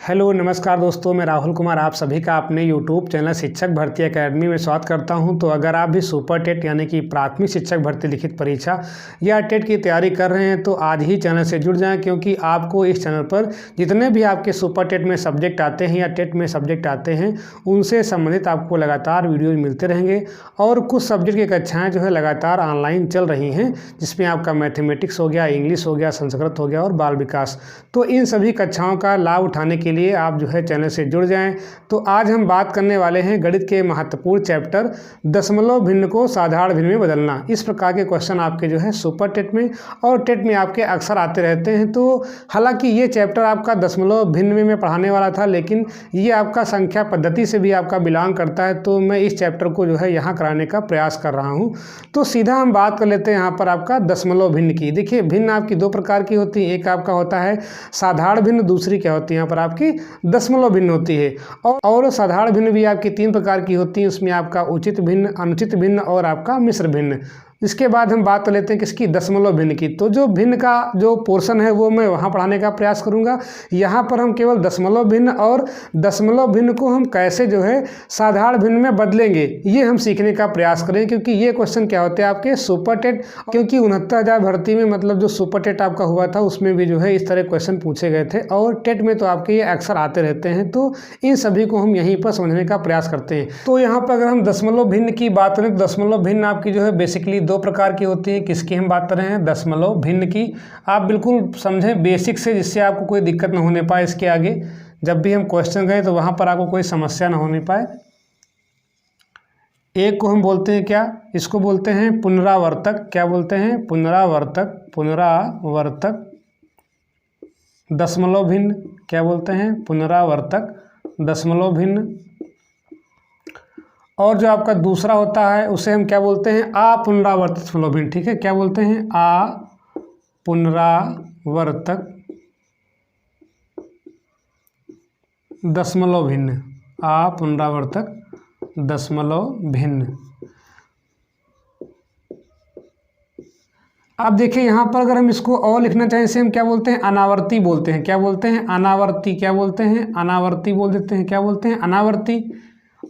Hello नमस्कार दोस्तों, मैं राहुल कुमार आप सभी का अपने यूट्यूब चैनल शिक्षक भर्ती एकेडमी में स्वागत करता हूं। तो अगर आप भी सुपर टेट यानी कि प्राथमिक शिक्षक भर्ती लिखित परीक्षा या टेट की तैयारी कर रहे हैं तो आज ही चैनल से जुड़ जाएं, क्योंकि आपको इस चैनल पर जितने भी आपके सुपर टेट में सब्जेक्ट आते हैं या टेट में सब्जेक्ट आते हैं उनसे संबंधित आपको लगातार वीडियोज मिलते रहेंगे। और कुछ सब्जेक्ट की कक्षाएँ जो है लगातार ऑनलाइन चल रही हैं, जिसमें आपका मैथमेटिक्स हो गया, इंग्लिश हो गया, संस्कृत हो गया और बाल विकास। तो इन सभी कक्षाओं का लाभ उठाने के लिए आप जो है चैनल से जुड़ जाएं। तो आज हम बात करने वाले हैं गणित के महत्वपूर्ण चैप्टर दशमलव भिन्न को साधारण भिन्न में बदलना। इस प्रकार के क्वेश्चन आपके जो है सुपर टेट में और टेट में आपके अक्सर आते रहते हैं। तो हालांकि ये चैप्टर आपका दशमलव भिन्न में पढ़ाने वाला था, लेकिन ये आपका संख्या पद्धति से भी आपका बिलोंग करता है, तो मैं इस चैप्टर को जो है यहाँ कराने का प्रयास कर रहा हूँ। तो सीधा हम बात कर लेते हैं यहाँ पर आपका दशमलव भिन्न की। देखिए, भिन्न आपकी दो प्रकार की होती है, एक आपका होता है साधारण भिन्न, दूसरी क्या होती है यहाँ पर आपकी दशमलव भिन्न होती है। और साधारण भिन्न भी आपकी तीन प्रकार की होती है, उसमें आपका उचित भिन्न, अनुचित भिन्न और आपका मिश्र भिन्न। इसके बाद हम बात कर लेते हैं किसकी, दशमलव भिन्न की। तो जो भिन्न का जो पोर्शन है वो मैं वहाँ पढ़ाने का प्रयास करूँगा। यहाँ पर हम केवल दशमलव भिन्न और दशमलव भिन्न को हम कैसे जो है साधारण भिन्न में बदलेंगे ये हम सीखने का प्रयास करें, क्योंकि ये क्वेश्चन क्या होते हैं आपके सुपर टेट, क्योंकि 69,000 भर्ती में मतलब जो सुपर टेट आपका हुआ था उसमें भी जो है इस तरह क्वेश्चन पूछे गए थे, और टेट में तो आपके ये अक्सर आते रहते हैं। तो इन सभी को हम यहीं पर समझने का प्रयास करते हैं। तो यहाँ पर अगर हम दशमलव भिन्न की बात करें तो दशमलव भिन्न आपकी जो है बेसिकली दो प्रकार की होती है। किसकी हम बात कर रहे हैं, दशमलव भिन्न की। आप बिल्कुल समझें बेसिक से, जिससे आपको कोई दिक्कत न होने पाए इसके आगे जब भी हम क्वेश्चन गए तो वहाँ पर आपको कोई समस्या न होने पाए। एक को हम बोलते हैं क्या, इसको बोलते हैं पुनरावर्तक। क्या बोलते हैं, पुनरावर्तक। पुनरावर्तक दशमलव भिन्न। क्या बोलते हैं, पुनरावर्तक दशमलव भिन्न। और जो आपका दूसरा होता है उसे हम क्या बोलते हैं, अपुनरावर्तित दशमलव भिन्न। ठीक है, क्या बोलते हैं, अपुनरावर्तक दशमलव भिन्न। अपुनरावर्तक दशमलव भिन्न। अब देखिए यहाँ पर अगर हम इसको और लिखना चाहें, इसे हम क्या बोलते हैं, अनावर्ती बोलते हैं। क्या बोलते हैं, अनावर्ती। क्या बोलते हैं, अनावर्ती बोल देते हैं। क्या बोलते हैं, अनावर्ती।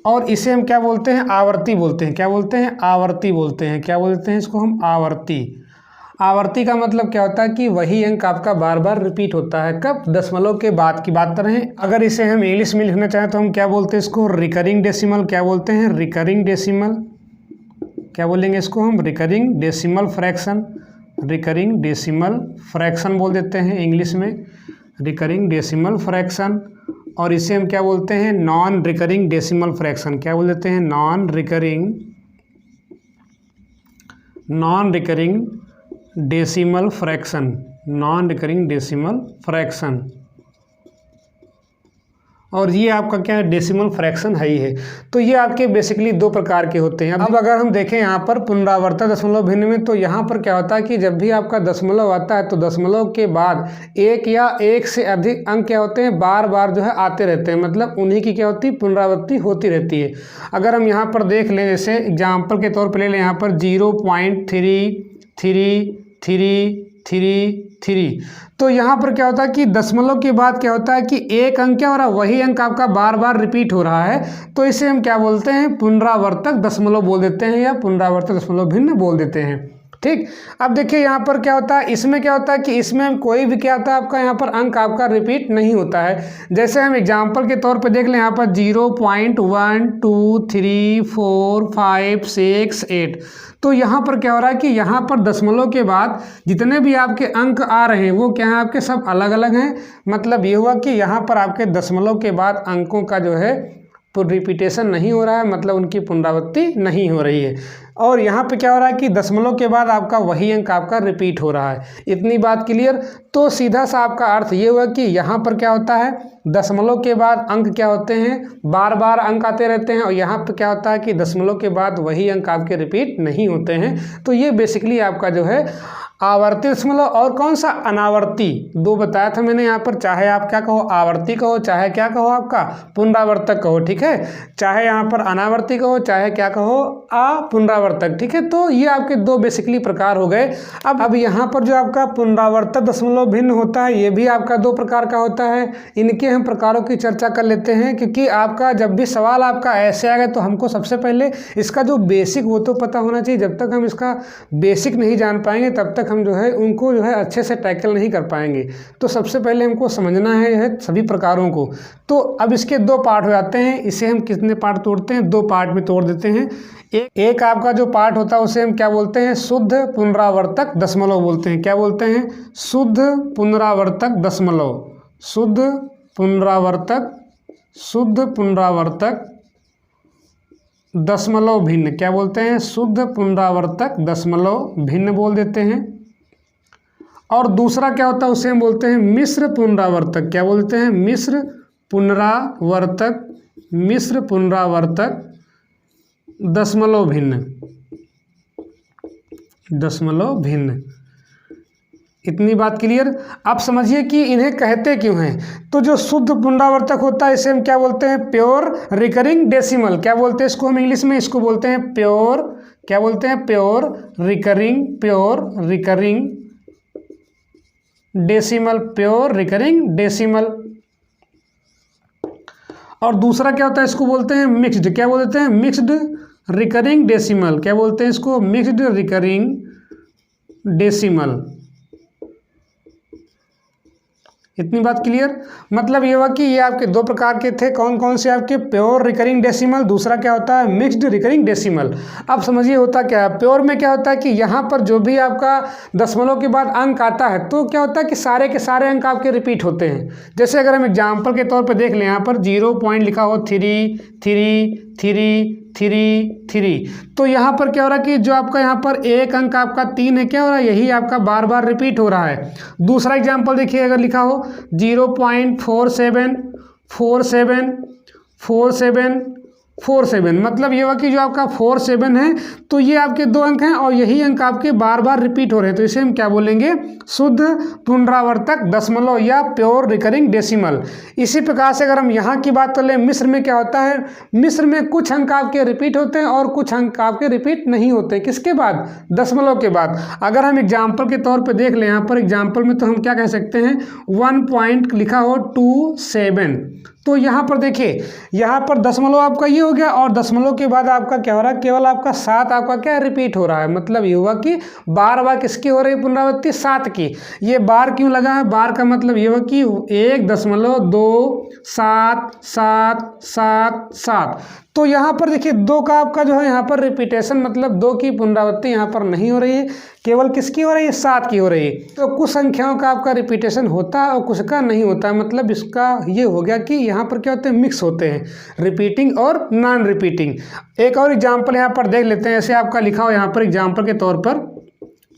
और इसे हम क्या बोलते हैं, आवर्ती बोलते हैं। क्या बोलते हैं, आवर्ती बोलते हैं। क्या बोलते हैं इसको हम, आवर्ती। आवर्ती का मतलब क्या होता है कि वही अंक आपका बार बार रिपीट होता है। कब, दशमलव के बाद की बात कर रहे हैं। अगर इसे हम इंग्लिश में लिखना चाहें तो हम क्या बोलते हैं इसको, रिकरिंग डेसिमल। क्या बोलते हैं, रिकरिंग डेसिमल। क्या बोलेंगे इसको हम, recurring decimal fraction. Recurring decimal fraction बोल देते हैं इंग्लिश में, रिकरिंग डेसिमल फ्रैक्शन। और इसे हम क्या बोलते हैं, नॉन रिकरिंग डेसिमल फ्रैक्शन। क्या बोल देते हैं, non recurring decimal fraction. Non recurring decimal fraction. और ये आपका क्या है, डेसिमल फ्रैक्शन है ही है। तो ये आपके बेसिकली दो प्रकार के होते हैं। अब अगर हम देखें यहाँ पर पुनरावर्तक दशमलव भिन्न में, तो यहाँ पर क्या होता है कि जब भी आपका दशमलव आता है तो दशमलव के बाद एक या एक से अधिक अंक क्या होते हैं, बार बार जो है आते रहते हैं, मतलब उन्हीं की क्या होती है, पुनरावृत्ति होती रहती है। अगर हम यहाँ पर देख लें, जैसे एग्जाम्पल के तौर पर ले लें, यहाँ पर 0.3333, तो यहाँ पर क्या होता है कि दशमलव के बाद क्या होता है कि एक अंक क्या हो रहा है, वही अंक आपका बार बार रिपीट हो रहा है। तो इसे हम क्या बोलते हैं, पुनरावर्तक दशमलव बोल देते हैं या पुनरावर्तक दशमलव भिन्न बोल देते हैं। ठीक, अब देखिए यहाँ पर क्या होता है, इसमें क्या होता है कि इसमें कोई भी क्या होता है आपका, यहाँ पर अंक आपका रिपीट नहीं होता है। जैसे हम एग्जाम्पल के तौर पे देख लें, यहाँ पर 0.1234567 तो यहाँ पर क्या हो रहा है कि यहाँ पर दशमलव के बाद जितने भी आपके अंक आ रहे हैं वो क्या है, आपके सब अलग अलग हैं। मतलब ये हुआ कि यहाँ पर आपके दशमलव के बाद अंकों का जो है रिपीटेशन नहीं हो रहा है, मतलब उनकी पुनरावृत्ति नहीं हो रही है। और यहाँ पे क्या हो रहा है कि दशमलव के बाद आपका वही अंक आपका रिपीट हो रहा है। इतनी बात क्लियर। तो सीधा सा आपका अर्थ ये हुआ कि यहाँ पर क्या होता है, दशमलव के बाद अंक क्या होते हैं, बार बार अंक आते रहते हैं, और यहाँ पे क्या होता है कि दशमलव के बाद वही अंक आपके रिपीट नहीं होते हैं। तो ये बेसिकली आपका जो है आवर्ती दशमलव और कौन सा अनावर्ती, दो बताया था मैंने यहाँ पर, चाहे आप क्या कहो आवर्ती कहो, चाहे क्या कहो आपका पुनरावर्तक कहो, ठीक है, चाहे यहाँ पर अनावर्ती कहो, चाहे क्या कहो अपुनरावर्तक, ठीक है। तो ये आपके दो बेसिकली प्रकार हो गए। अब यहाँ पर जो आपका पुनरावर्तक दशमलव भिन्न होता है ये भी आपका दो प्रकार का होता है। इनके हम प्रकारों की चर्चा कर लेते हैं, क्योंकि आपका जब भी सवाल आपका ऐसे आएगा तो हमको सबसे पहले इसका जो बेसिक वो तो पता होना चाहिए। जब तक हम इसका बेसिक नहीं जान पाएंगे तब तक हम जो है उनको जो है अच्छे से टैकल नहीं कर पाएंगे। तो सबसे पहले हमको समझना है सभी प्रकारों को। तो अब इसके दो पार्ट हो जाते हैं। इसे हम कितने पार्ट तोड़ते हैं, दो पार्ट में तोड़ देते हैं। एक आपका जो पार्ट होता है उसे हम क्या बोलते हैं, शुद्ध पुनरावर्तक दशमलव बोलते हैं। क्या बोलते हैं, शुद्ध पुनरावर्तक दशमलव, शुद्ध पुनरावर्तक दशमलव भिन्न। क्या बोलते हैं, शुद्ध पुनरावर्तक दशमलव भिन्न बोल देते हैं। और दूसरा क्या होता है उसे हम बोलते हैं मिश्र पुनरावर्तक। क्या बोलते हैं, मिश्र पुनरावर्तक दशमलव भिन्न। इतनी बात क्लियर। अब समझिए कि इन्हें कहते क्यों हैं। तो जो शुद्ध पुनरावर्तक होता है इसे हम क्या बोलते हैं, प्योर रिकरिंग डेसिमल। क्या बोलते हैं इसको हम इंग्लिश में, इसको बोलते हैं प्योर, क्या बोलते हैं, प्योर रिकरिंग डेसिमल। और दूसरा क्या होता है, इसको बोलते हैं मिक्स्ड। क्या बोलते हैं, मिक्स्ड रिकरिंग डेसिमल। क्या बोलते हैं इसको, मिक्स्ड रिकरिंग डेसिमल। इतनी बात क्लियर। मतलब ये हुआ कि ये आपके दो प्रकार के थे। कौन कौन से आपके, प्योर रिकरिंग डेसिमल, दूसरा क्या होता है मिक्स्ड रिकरिंग डेसिमल। अब समझिए होता क्या है, प्योर में क्या होता है कि यहाँ पर जो भी आपका दशमलव के बाद अंक आता है तो क्या होता है कि सारे के सारे अंक आपके रिपीट होते हैं। जैसे अगर हम एग्जाम्पल के तौर पर देख लें, यहाँ पर 0 पॉइंट लिखा हो 3 3 3 3 3, तो यहाँ पर क्या हो रहा है कि जो आपका यहाँ पर एक अंक आपका 3 है, क्या हो रहा है, यही आपका बार बार रिपीट हो रहा है। दूसरा एग्जाम्पल देखिए, अगर लिखा हो 0.4747, मतलब ये हुआ कि जो आपका 47 है तो ये आपके दो अंक हैं और यही अंक आपके बार बार रिपीट हो रहे हैं। तो इसे हम क्या बोलेंगे, शुद्ध पुनरावर्तक दशमलव या प्योर रिकरिंग डेसिमल। इसी प्रकार से अगर हम यहाँ की बात कर लें, मिश्र में क्या होता है, मिश्र में कुछ अंक आपके रिपीट होते हैं और कुछ अंक आपके रिपीट नहीं होते। किसके बाद, दशमलव के बाद। अगर हम एग्जाम्पल के तौर पर देख लें, यहाँ पर एग्जाम्पल में तो हम क्या कह सकते हैं, 1 पॉइंट लिखा हो 27, तो यहाँ पर देखिए, यहाँ पर दशमलव आपका ये हो गया और दशमलव के बाद आपका क्या हो रहा है, केवल आपका 7 आपका क्या रिपीट हो रहा है। मतलब ये हुआ कि बार बार किसकी हो रही है पुनरावृत्ति, 7 की। ये बार क्यों लगा है, बार का मतलब ये हुआ कि 1.27777, तो यहाँ पर देखिए 2 का आपका जो है यहाँ पर रिपीटेशन, मतलब 2 की पुनरावृत्ति यहाँ पर नहीं हो रही है, केवल किसकी हो रही है, 7 की हो रही है। तो कुछ संख्याओं का आपका रिपीटेशन होता है और कुछ का नहीं होता है। मतलब इसका ये हो गया कि यहाँ पर क्या होते हैं, मिक्स होते हैं, रिपीटिंग और नॉन रिपीटिंग। एक और एग्जाम्पल यहाँ पर देख लेते हैं। ऐसे आपका लिखा हो यहाँ पर एग्जाम्पल के तौर पर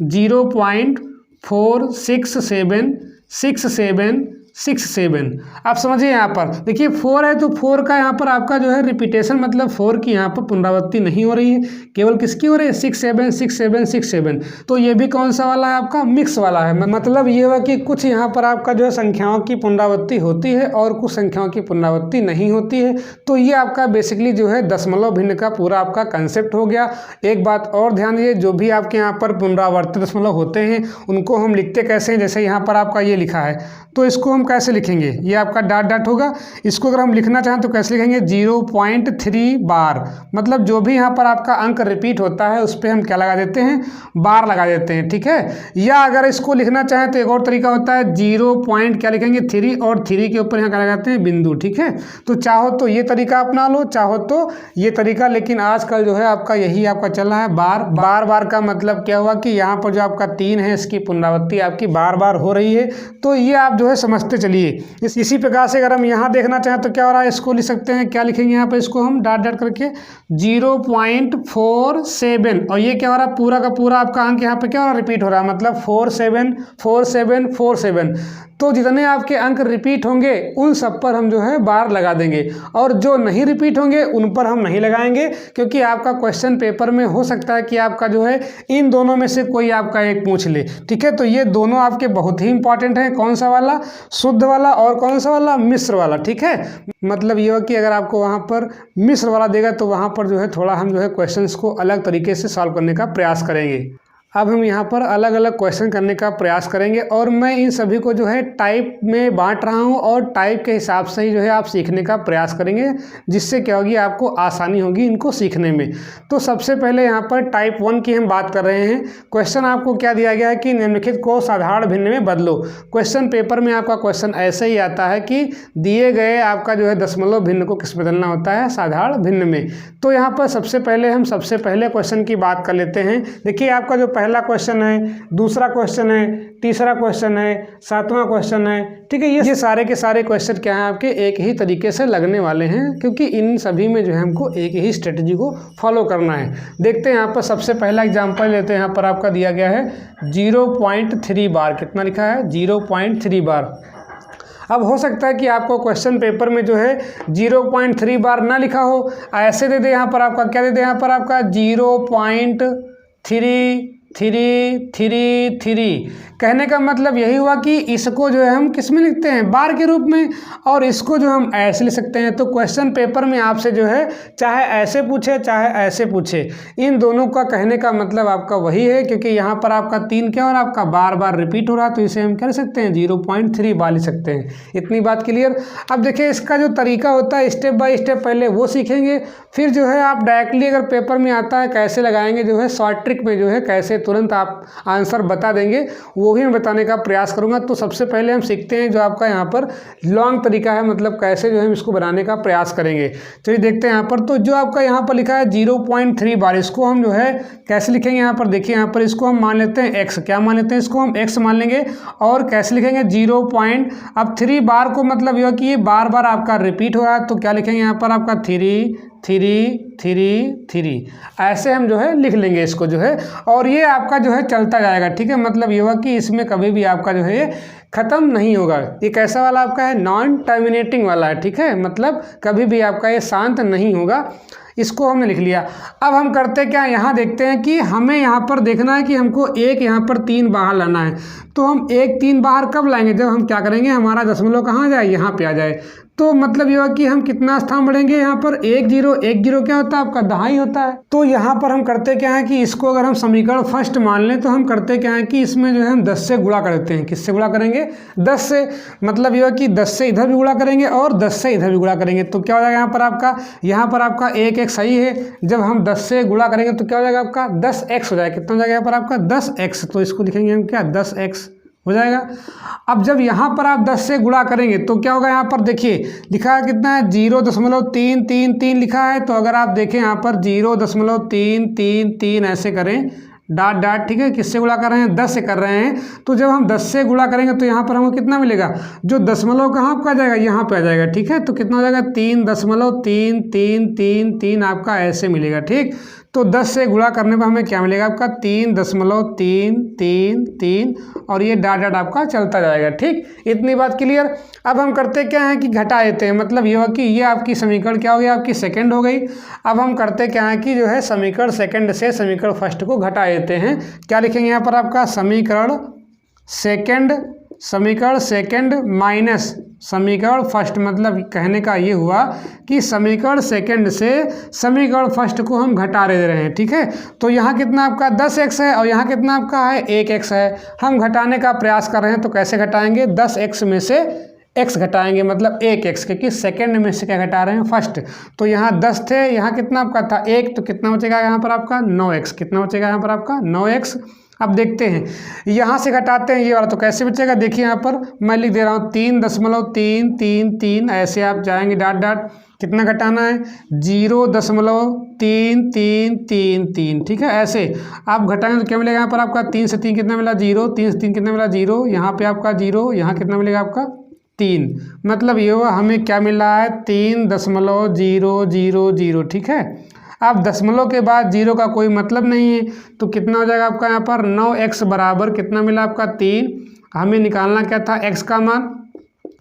0.46767। आप समझिए, यहाँ पर देखिए 4 है तो 4 का यहाँ पर आपका जो है रिपीटेशन, मतलब 4 की यहाँ पर पुनरावृत्ति नहीं हो रही है, केवल किसकी हो रही है, 676767। तो ये भी कौन सा वाला है आपका, मिक्स वाला है। मतलब ये हुआ कि कुछ यहाँ पर आपका जो है संख्याओं की पुनरावृत्ति होती है और कुछ संख्याओं की पुनरावृत्ति नहीं होती है। तो ये आपका बेसिकली जो है दशमलव भिन्न का पूरा आपका कंसेप्ट हो गया। एक बात और ध्यान दीजिए, जो भी आपके यहाँ पर पुनरावर्तित दशमलव होते हैं उनको हम लिखते कैसे हैं। जैसे यहाँ पर आपका ये लिखा है तो इसको हम कैसे लिखेंगे, ये आपका डॉट डॉट होगा। इसको अगर हम लिखना चाहें तो कैसे लिखेंगे, 0.3 बार। मतलब जो भी यहाँ पर आपका अंक रिपीट होता है उस पर हम क्या लगा देते हैं, बार लगा देते हैं, ठीक है। या अगर इसको लिखना चाहें तो एक और तरीका होता है, 0 पॉइंट क्या लिखेंगे 3 और 3 के ऊपर यहाँ क्या लगाते हैं, बिंदु, ठीक है। तो चाहो तो ये तरीका अपना लो, चाहो तो ये तरीका, लेकिन आजकल जो है आपका यही आपका चल रहा है बार बार का मतलब क्या हुआ कि यहाँ पर जो आपका 3 है इसकी पुनरावृत्ति आपकी बार बार हो रही है। तो ये आप जो है समझते चलिए। इसी प्रकार से अगर हम यहाँ देखना चाहें तो क्या हो रहा है, इसको लिख सकते हैं, क्या लिखेंगे यहाँ पे, इसको हम डॉट डॉट करके 0.47 और ये क्या हो रहा है, पूरा का पूरा आपका अंक यहाँ पे क्या हो रहा है, रिपीट हो रहा है। मतलब 474747। तो जितने आपके अंक रिपीट होंगे उन सब पर हम जो है बार लगा देंगे, और जो नहीं रिपीट होंगे उन पर हम नहीं लगाएंगे, क्योंकि आपका क्वेश्चन पेपर में हो सकता है कि आपका जो है इन दोनों में से कोई आपका एक पूछ ले। ठीक है, तो ये दोनों आपके बहुत ही इंपॉर्टेंट हैं। कौन सा वाला? शुद्ध वाला, और कौन सा वाला? मिश्र वाला। ठीक है, मतलब ये हो कि अगर आपको वहाँ पर मिश्र वाला देगा तो वहाँ पर जो है थोड़ा हम जो है क्वेश्चंस को अलग तरीके से सॉल्व करने का प्रयास करेंगे। अब हम यहाँ पर अलग अलग क्वेश्चन करने का प्रयास करेंगे, और मैं इन सभी को जो है टाइप में बांट रहा हूँ, और टाइप के हिसाब से ही जो है आप सीखने का प्रयास करेंगे, जिससे क्या होगी, आपको आसानी होगी इनको सीखने में। तो सबसे पहले यहाँ पर टाइप 1 की हम बात कर रहे हैं। क्वेश्चन आपको क्या दिया गया है कि निम्नलिखित को साधारण भिन्न में बदलो। क्वेश्चन पेपर में आपका क्वेश्चन ऐसे ही आता है कि दिए गए आपका जो है दशमलव भिन्न को किस बदलना होता है? साधारण भिन्न में। तो यहाँ पर सबसे पहले क्वेश्चन की बात कर लेते हैं। देखिए, आपका जो पहला क्वेश्चन है, दूसरा क्वेश्चन है, तीसरा क्वेश्चन है, सातवां क्वेश्चन है। ठीक है, ये सारे के सारे क्वेश्चन क्या हैं आपके एक ही तरीके से लगने वाले हैं, क्योंकि इन सभी में जो है हमको एक ही स्ट्रेटजी को फॉलो करना है। देखते हैं यहाँ पर सबसे पहला एग्जांपल लेते हैं। यहाँ पर आपका दिया गया है 0.3 बार। कितना लिखा है? 0.3 बार। अब हो सकता है कि आपको क्वेश्चन पेपर में जो है 0.3 बार ना लिखा हो, ऐसे दे दे। यहाँ पर आपका क्या दे दे? यहाँ पर आपका 0.333। कहने का मतलब यही हुआ कि इसको जो है हम किस में लिखते हैं? बार के रूप में, और इसको जो हम ऐसे लिख सकते हैं। तो क्वेश्चन पेपर में आपसे जो है चाहे ऐसे पूछे चाहे ऐसे पूछे, इन दोनों का कहने का मतलब आपका वही है, क्योंकि यहाँ पर आपका 3 क्या और आपका बार बार रिपीट हो रहा है, तो इसे हम क्या लिख सकते हैं? 0.3 बार लिख सकते हैं। इतनी बात क्लियर। अब देखिए, इसका जो तरीका होता है स्टेप बाय स्टेप पहले वो सीखेंगे, फिर जो है आप डायरेक्टली अगर पेपर में आता है कैसे लगाएंगे, जो है शॉर्ट ट्रिक में जो है कैसे तुरंत आप आंसर बता देंगे, वो भी मैं बताने का प्रयास करूंगा। तो सबसे पहले हम सीखते हैं जो आपका यहाँ पर लॉन्ग तरीका है, मतलब कैसे जो है हम इसको बनाने का प्रयास करेंगे। चलिए देखते हैं यहाँ पर। तो जो आपका यहाँ पर लिखा है 0.3 बार, इसको हम जो है कैसे लिखेंगे? यहाँ पर देखिए, यहाँ पर इसको हम मान लेते हैं x। क्या मान लेते हैं? इसको हम x मान लेंगे, और कैसे लिखेंगे? 0.3 बार को मतलब यह कि ये बार बार आपका रिपीट हो रहा है, तो क्या लिखेंगे यहाँ पर? आपका 3 ऐसे हम जो है लिख लेंगे इसको जो है, और ये आपका जो है चलता जाएगा। ठीक है, मतलब ये हुआ कि इसमें कभी भी आपका जो है ये खत्म नहीं होगा। ये कैसा वाला आपका है? नॉन टर्मिनेटिंग वाला है। ठीक है, मतलब कभी भी आपका ये शांत नहीं होगा। इसको हमने लिख लिया। अब हम करते क्या? यहाँ देखते हैं कि हमें यहाँ पर देखना है कि हमको एक यहाँ पर 3 बाहर लाना है। तो हम 3 बाहर कब लाएंगे? जब हम क्या करेंगे, हमारा दशमलव कहाँ आ जाए? यहाँ पे आ जाए। तो मतलब ये हुआ कि हम कितना स्थान बढ़ेंगे? यहाँ पर 1 0 क्या होता है? आपका दहाई होता है। तो यहाँ पर हम करते क्या है कि इसको अगर हम समीकरण फर्स्ट मान लें, तो हम करते क्या है कि इसमें जो है हम 10 से गुणा कर देते हैं। किससे गुणा करेंगे? 10 से। मतलब ये हुआ कि 10 से इधर भी गुणा करेंगे और 10 से इधर भी गुणा करेंगे, तो क्या हो जाएगा यहाँ पर आपका 1 सही है। जब हम 10 से गुणा करेंगे तो क्या हो जाएगा? आपका 10x हो जाएगा। कितना हो जाएगा यहाँ पर आपका? 10x। तो इसको लिखेंगे हम क्या? 10x हो जाएगा। अब जब यहाँ पर आप 10 से गुणा करेंगे तो क्या होगा? यहाँ पर देखिए लिखा है कितना है? 0.333 लिखा है। तो अगर आप देखें यहाँ पर 0.333 ऐसे करें, डॉट डॉट। ठीक है, किससे गुणा कर रहे हैं? 10 से कर रहे हैं। तो जब हम 10 से गुणा करेंगे तो यहाँ पर हमको कितना मिलेगा? जो दशमलव कहाँ आपका आ जाएगा? यहाँ पे आ जाएगा। ठीक है, तो कितना हो जाएगा? 3.333 आपका ऐसे मिलेगा। ठीक, तो 10 से गुणा करने पर हमें क्या मिलेगा? आपका 3.333, और ये डॉट डॉट आपका चलता जाएगा। ठीक, इतनी बात क्लियर। अब हम करते क्या है कि घटा देते हैं। मतलब ये हुआ कि ये आपकी समीकरण क्या हो गई? आपकी सेकंड हो गई। अब हम करते क्या है कि जो है समीकरण सेकंड से समीकरण फर्स्ट को घटा देते हैं। क्या लिखेंगे यहाँ पर? आपका समीकरण सेकंड माइनस समीकरण फर्स्ट। मतलब कहने का ये हुआ कि समीकरण सेकंड से समीकरण फर्स्ट को हम घटा दे रहे हैं। ठीक है, तो यहाँ कितना आपका 10x है, और यहाँ कितना आपका है? 1x है। हम घटाने का प्रयास कर रहे हैं, तो कैसे घटाएंगे? 10x में से x घटाएंगे, मतलब 1x, क्योंकि सेकंड में से क्या घटा रहे हैं? फर्स्ट। तो यहाँ 10 थे, यहाँ कितना आपका था? 1, तो कितना बचेगा यहाँ पर आपका? 9x। कितना बचेगा यहाँ पर आपका? 9x। अब देखते हैं, यहाँ से घटाते हैं ये वाला, तो कैसे बचेगा? देखिए यहाँ पर मैं लिख दे रहा हूँ 3.333, ऐसे आप जाएंगे डॉट डॉट। कितना घटाना है? 0.3333। ठीक है, ऐसे आप घटाएंगे तो क्या मिलेगा यहाँ पर आपका? 3 से 3 कितना मिला? 0। 3 से 3 कितना मिला? 0। यहाँ पे आपका 0, यहाँ कितना मिलेगा आपका? 3। मतलब ये हुआ हमें क्या मिल रहा है? 3.000। ठीक है, अब दशमलव के बाद 0 का कोई मतलब नहीं है, तो कितना हो जाएगा आपका यहाँ पर? 9x बराबर कितना मिला आपका? 3। हमें निकालना क्या था, x का मान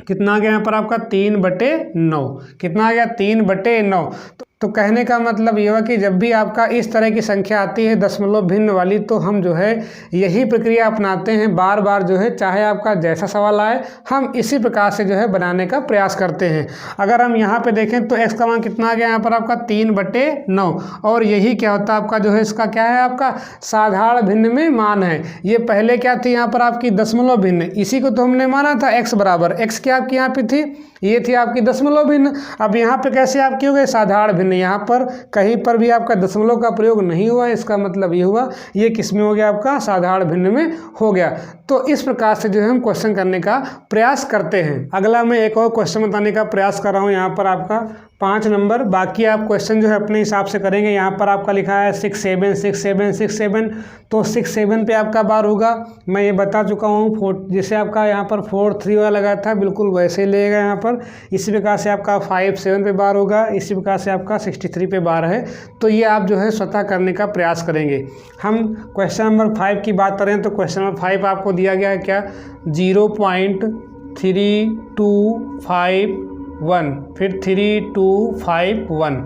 कितना आ गया यहाँ पर आपका 3/9। कितना आ गया 3/9। तो कहने का मतलब ये हुआ कि जब भी आपका इस तरह की संख्या आती है दशमलव भिन्न वाली, तो हम जो है यही प्रक्रिया अपनाते हैं, बार बार जो है चाहे आपका जैसा सवाल आए हम इसी प्रकार से जो है बनाने का प्रयास करते हैं। अगर हम यहाँ पे देखें तो x का मान कितना आ गया यहाँ पर आपका 3/9, और यही क्या होता है आपका जो है इसका क्या है आपका साधारण भिन्न में मान है। ये पहले क्या थी यहाँ पर आपकी दशमलव भिन्न, इसी को तो हमने माना था x बराबर, x क्या आपकी यहाँ पे थी, ये थी आपकी दशमलव भिन्न। अब यहाँ पे कैसे आपकी हो गई साधारण भिन्न, यहाँ पर कहीं पर भी आपका दशमलव का प्रयोग नहीं हुआ, इसका मतलब ये हुआ ये किस में हो गया आपका साधारण भिन्न में हो गया। तो इस प्रकार से जो है हम क्वेश्चन करने का प्रयास करते हैं। अगला मैं एक और क्वेश्चन बताने का प्रयास कर रहा हूँ, यहाँ पर आपका 5 नंबर, बाकी आप क्वेश्चन जो है अपने हिसाब से करेंगे। यहाँ पर आपका लिखा है 6 7 6 7 6 7, तो 6 7 पे आपका बार होगा, मैं ये बता चुका हूँ। जैसे आपका यहाँ पर 4 3 वाला लगा था बिल्कुल वैसे ही लेगा यहाँ पर। इसी प्रकार से आपका 5 7 पे बार होगा, इसी प्रकार से आपका 63 पे बार है। तो ये आप जो है स्वतः करने का प्रयास करेंगे। हम क्वेश्चन नंबर 5 की बात करें तो क्वेश्चन नंबर 5 आपको दिया गया है क्या, 0.3251, फिर 3251।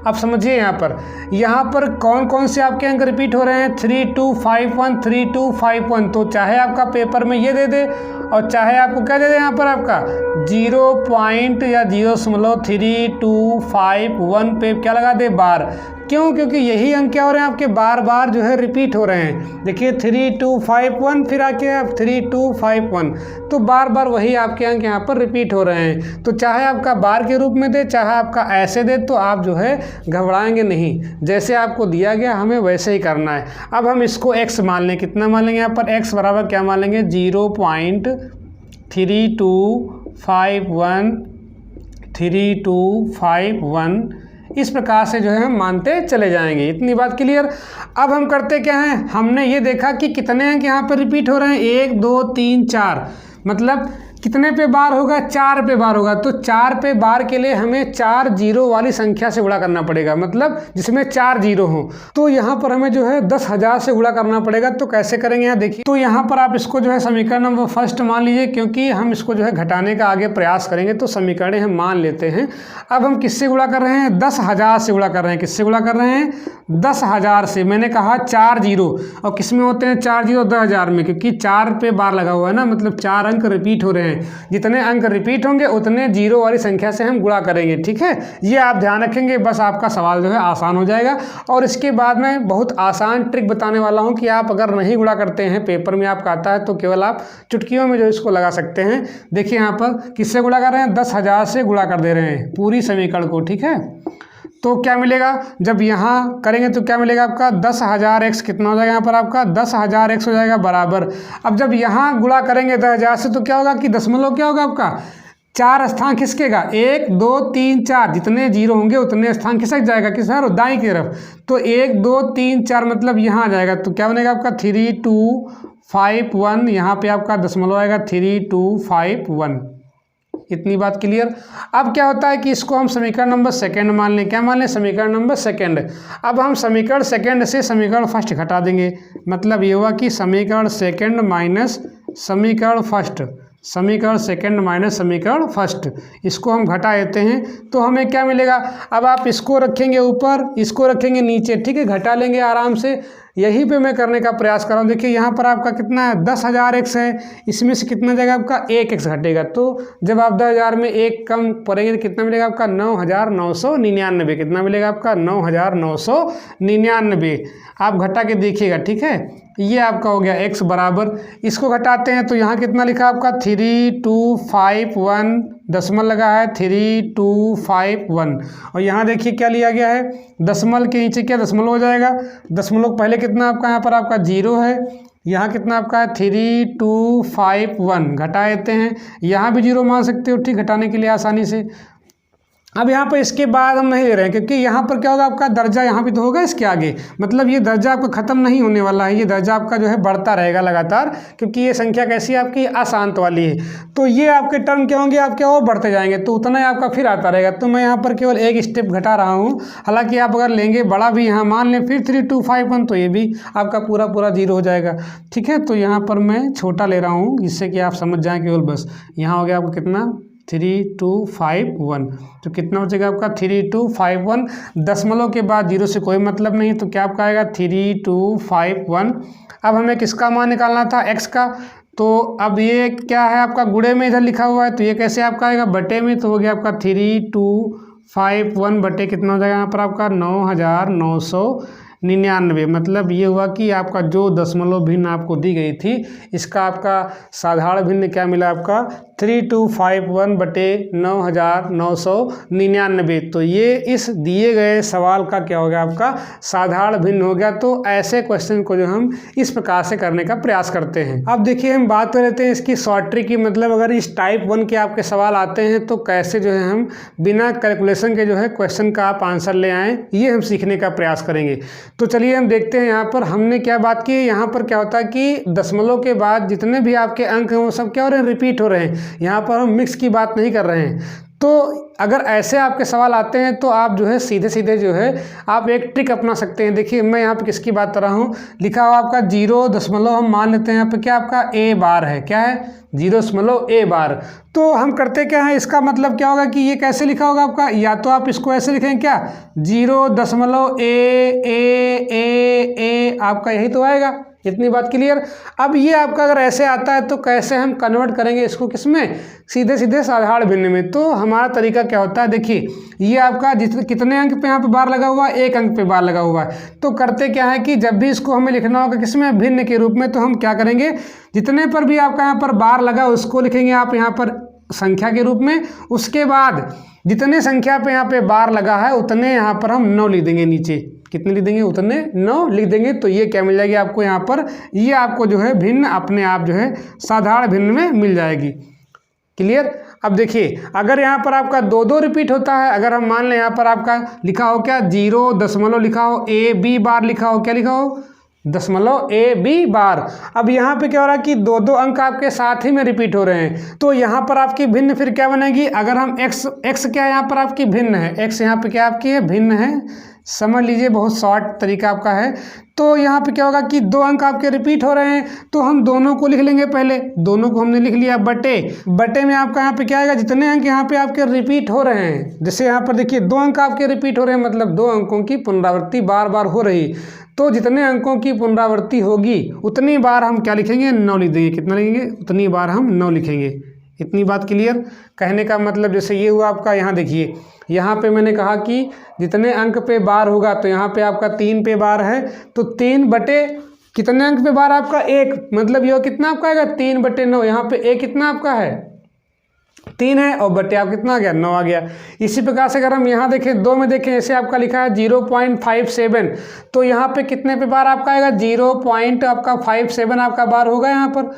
अब समझिए यहाँ पर कौन कौन से आपके अंक रिपीट हो रहे हैं, 3251 3251। तो चाहे आपका पेपर में ये दे दे और चाहे आपको क्या दे दे यहाँ पर आपका 0.3251 पे क्या लगा दे बार। क्यों, क्योंकि यही अंक क्या हो रहे हैं आपके बार बार जो है रिपीट हो रहे हैं। देखिए 3251 फिर आके 3251, तो बार बार वही आपके अंक यहाँ पर रिपीट हो रहे हैं। तो चाहे आपका बार के रूप में दे चाहे आपका ऐसे दे, तो आप जो है घबराएंगे नहीं, जैसे आपको दिया गया हमें वैसे ही करना है। अब हम इसको x मान लें, कितना मान लेंगे यहाँ पर x बराबर क्या मान लेंगे 0.3251 इस प्रकार से जो है हम मानते चले जाएंगे। इतनी बात क्लियर। अब हम करते क्या हैं, हमने ये देखा कि कितने अंक यहाँ पर रिपीट हो रहे हैं, 1 2 3 4, मतलब कितने पे बार होगा 4 पे बार होगा। तो 4 पे बार के लिए हमें 4 जीरो वाली संख्या से गुणा करना पड़ेगा, मतलब जिसमें 4 जीरो हो। तो यहाँ पर हमें जो है 10,000 से गुणा करना पड़ेगा। तो कैसे करेंगे यहाँ देखिए, तो यहाँ पर आप इसको जो है समीकरण नंबर फर्स्ट मान लीजिए, क्योंकि हम इसको जो है घटाने का आगे प्रयास करेंगे तो समीकरण हम मान लेते हैं। अब हम किससे गुणा कर रहे हैं, 10,000 से गुणा कर रहे हैं। किससे गुणा कर रहे हैं 10,000 से। मैंने कहा 4 जीरो, और किस में होते हैं 4 जीरो 10,000 में, क्योंकि 4 पे बार लगा हुआ है ना, मतलब 4 अंक रिपीट हो रहे हैं। जितने अंक रिपीट होंगे उतने जीरो वाली संख्या से हम गुणा करेंगे। ठीक है, ये आप ध्यान रखेंगे, बस आपका सवाल जो है आसान हो जाएगा। और इसके बाद मैं बहुत आसान ट्रिक बताने वाला हूं कि आप अगर नहीं गुणा करते हैं, पेपर में आपका आता है, तो केवल आप चुटकियों में जो इसको लगा सकते हैं। देखिए यहाँ पर किससे गुणा कर रहे हैं, 10,000 से गुणा कर दे रहे हैं पूरी समीकरण को। ठीक है, तो क्या मिलेगा जब यहाँ करेंगे तो क्या मिलेगा आपका 10,000x कितना हो जाएगा यहाँ पर आपका 10,000x हो जाएगा बराबर। अब जब यहाँ गुणा करेंगे 10,000 से तो क्या होगा कि दशमलव क्या होगा आपका 4 स्थान खिसकेगा, 1 2 3 4, जितने जीरो होंगे उतने स्थान खिसक जाएगा किस तरफ, दाईं की तरफ। तो 1 2 3 4 मतलब यहाँ आ जाएगा। तो क्या बनेगा आपका 3251, यहाँ पे आपका दशमलव आएगा 3251। इतनी बात क्लियर। अब क्या होता है कि इसको हम समीकरण नंबर सेकंड मान लें। क्या मान लें, समीकरण नंबर सेकंड। अब हम समीकरण सेकंड से समीकरण फर्स्ट घटा देंगे, मतलब ये हुआ कि समीकरण सेकंड माइनस समीकरण फर्स्ट, समीकरण सेकंड माइनस समीकरण फर्स्ट, इसको हम घटा देते हैं तो हमें क्या मिलेगा। अब आप इसको रखेंगे ऊपर, इसको रखेंगे नीचे, ठीक है, घटा लेंगे आराम से। यहीं पे मैं करने का प्रयास कर रहा हूँ। देखिए यहाँ पर आपका कितना है 10,000x है, इसमें से कितना जाएगा आपका 1x घटेगा। तो जब आप 10,000 में 1 कम पड़ेंगे तो कितना मिलेगा आपका 9,999। कितना मिलेगा आपका 9,999। आप घटा के देखिएगा, ठीक है। ये आपका हो गया x बराबर, इसको घटाते हैं तो यहाँ कितना लिखा आपका 3251, दशमल लगा है 3251। और यहाँ देखिए क्या लिया गया है, दशमल के नीचे क्या दशमलव हो जाएगा। दशमलव पहले कितना आपका यहाँ पर आपका 0 है, यहाँ कितना आपका है 3251, घटा देते हैं। यहाँ भी 0 मान सकते हो, ठीक, घटाने के लिए आसानी से। अब यहाँ पर इसके बाद हम नहीं ले रहे हैं, क्योंकि यहाँ पर क्या होगा, आपका दर्जा यहाँ भी तो होगा इसके आगे, मतलब ये दर्जा आपका ख़त्म नहीं होने वाला है, ये दर्जा आपका जो है बढ़ता रहेगा लगातार, क्योंकि ये संख्या कैसी है आपकी, अशांत वाली है। तो ये आपके टर्म क्या होंगे, आपके और बढ़ते जाएंगे, तो उतना ही आपका फिर आता रहेगा। तो मैं यहाँ पर केवल एक स्टेप घटा रहा हूँ। हालांकि आप अगर लेंगे बड़ा भी, यहाँ मान लें फिर 3251, तो ये भी आपका पूरा पूरा 0 हो जाएगा। ठीक है, तो यहाँ पर मैं छोटा ले रहा हूँ जिससे कि आप समझ जाएँ केवल बस। यहाँ हो गया आपको कितना, 3251, तो कितना बचेगा आपका 3251। दशमलव के बाद 0 से कोई मतलब नहीं, तो क्या आपका आएगा 3251। अब हमें किसका मान निकालना था, x का। तो अब ये क्या है आपका गुणे में इधर लिखा हुआ है, तो ये कैसे आपका आएगा, बटे में। तो हो गया आपका 3251 बटे कितना हो जाएगा यहाँ पर आपका 9999। मतलब ये हुआ कि आपका जो दशमलव भिन्न आपको दी गई थी, इसका आपका साधारण भिन्न क्या मिला आपका 3251 बटे 9999। तो ये इस दिए गए सवाल का क्या हो गया, आपका साधारण भिन्न हो गया। तो ऐसे क्वेश्चन को जो हम इस प्रकार से करने का प्रयास करते हैं। अब देखिए हम बात कर लेते हैं इसकी शॉर्ट ट्रिक की, मतलब अगर इस टाइप 1 के आपके सवाल आते हैं तो कैसे जो है हम बिना कैलकुलेशन के जो है क्वेश्चन का आप आंसर ले आएँ, ये हम सीखने का प्रयास करेंगे। तो चलिए हम देखते हैं यहाँ पर हमने क्या बात की। यहाँ पर क्या होता है कि दशमलव के बाद जितने भी आपके अंक हैं वो सब क्या हो रहे हैं, रिपीट हो रहे हैं। यहाँ पर हम मिक्स की बात नहीं कर रहे हैं। तो अगर ऐसे आपके सवाल आते हैं तो आप जो है सीधे सीधे जो है आप एक ट्रिक अपना सकते हैं। देखिए मैं यहाँ पे किसकी बात कर रहा हूँ, लिखा हुआ आपका 0 हम मान लेते हैं यहाँ पे क्या आपका a बार है, क्या है 0 बार। तो हम करते क्या है, इसका मतलब क्या होगा कि ये कैसे लिखा होगा आपका, या तो आप इसको ऐसे लिखेंगे क्या 0.a आपका यही तो आएगा। इतनी बात क्लियर। अब ये आपका अगर ऐसे आता है तो कैसे हम कन्वर्ट करेंगे इसको, किसमें, सीधे सीधे साधारण भिन्न में। तो हमारा तरीका क्या होता है, देखिए ये आपका कितने अंक पे यहाँ पे बार लगा हुआ है, 1 अंक पे बार लगा हुआ है। तो करते क्या है कि जब भी इसको हमें लिखना होगा किसमें, भिन्न के रूप में, तो हम क्या करेंगे, जितने पर भी आपका यहाँ पर बार लगा उसको लिखेंगे आप यहाँ पर संख्या के रूप में। उसके बाद जितने संख्या पे यहाँ पे बार लगा है उतने यहाँ पर हम 9 लिख देंगे, नीचे कितने लिख देंगे, उतने 9 लिख देंगे। तो ये क्या मिल जाएगी आपको यहाँ पर, ये आपको जो है भिन्न अपने आप जो है साधारण भिन्न में मिल जाएगी। क्लियर। अब देखिए अगर यहाँ पर आपका 2 रिपीट होता है, अगर हम मान लें यहाँ पर आपका लिखा हो क्या 0 लिखा हो, a बार लिखा हो, क्या लिखा हो .a बार। अब यहाँ पे क्या हो रहा है कि 2 अंक आपके साथ ही में रिपीट हो रहे हैं। तो यहाँ पर आपकी भिन्न फिर क्या बनेगी, अगर हम x क्या यहाँ पर आपकी भिन्न है, x यहाँ पे क्या आपकी है, भिन्न है, समझ लीजिए बहुत शॉर्ट तरीका आपका है। तो यहाँ पे क्या होगा कि 2 अंक आपके रिपीट हो रहे हैं, तो हम दोनों को लिख लेंगे। पहले दोनों को हमने लिख लिया, बटे में आपका यहाँ पे क्या आएगा, जितने अंक यहाँ पे आपके रिपीट हो रहे हैं, जैसे यहाँ पर देखिए 2 अंक आपके रिपीट हो रहे हैं, मतलब 2 अंकों की पुनरावृत्ति बार बार हो रही। तो जितने अंकों की पुनरावृत्ति होगी उतनी बार हम क्या लिखेंगे, 9 लिख देंगे। कितना लिखेंगे, उतनी बार हम 9 लिखेंगे। इतनी बात क्लियर। कहने का मतलब जैसे ये हुआ आपका, यहाँ देखिए यहाँ पे मैंने कहा कि जितने अंक पे बार होगा, तो यहाँ पे आपका 3 पे बार है, तो 3 बटे कितने अंक पे बार आपका 1, मतलब ये कितना आपका आएगा 3 बटे 9। यहाँ पे a कितना आपका है 3 है, और बटे आप कितना आ गया 9 आ गया। इसी प्रकार से अगर हम यहाँ देखें 2 में देखें, ऐसे आपका लिखा है 0.57, तो यहाँ पे कितने पे बार आपका आएगा 0.57 आपका बार होगा यहाँ पर।